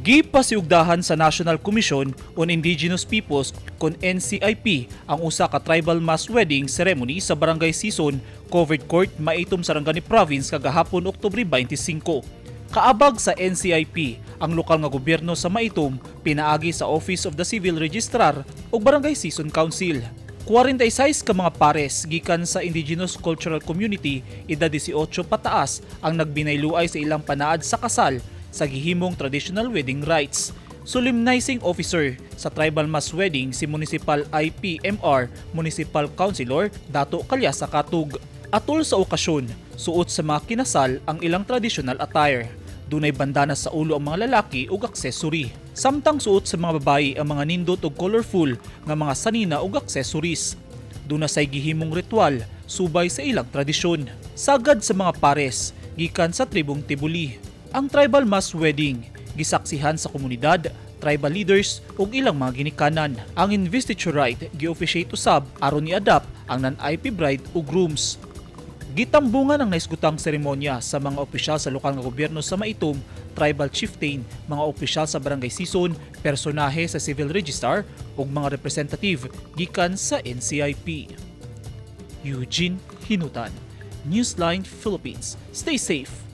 Gipasiugdahan sa National Commission on Indigenous Peoples kon NCIP ang usa ka tribal mass wedding ceremony sa Barangay Sison, Covered Court, Maitom, Sarangani Province kagahapon Oktubre 25. Kaabag sa NCIP, ang lokal nga gobyerno sa Maitom pinaagi sa Office of the Civil Registrar ug Barangay Sison Council. 46 ka mga pares gikan sa indigenous cultural community edad 18 pataas ang nagbinayluay sa ilang panaad sa kasal sa gihimong traditional wedding rites. Solemnizing officer sa tribal mass wedding si Municipal IPMR Municipal Councilor Dato Calyasa Katug. Atol sa okasyon, suot sa mga kinasal ang ilang traditional attire. Dunay bandana sa ulo ang mga lalaki ug accessory. Samtang suot sa mga babayi ang mga nindot ug colorful nga mga sanina ug accessories. Duna say gihimong ritual subay sa ilang tradisyon. Sagad sa mga pares gikan sa tribong Tibuli. Ang tribal mass wedding gisaksihan sa komunidad, tribal leaders ug ilang mga ginikanan. Ang investiture rite gi-officiate usab aron i-adapt ang non-IP bride ug grooms. Gitambungan ang naisgutang seremonya sa mga opisyal sa lokal nga gobyerno sa Maitom, tribal chieftain, mga opisyal sa Barangay Sison, personahe sa Civil Register ug mga representative gikan sa NCIP. Eugene Hinutan, Newsline Philippines. Stay safe.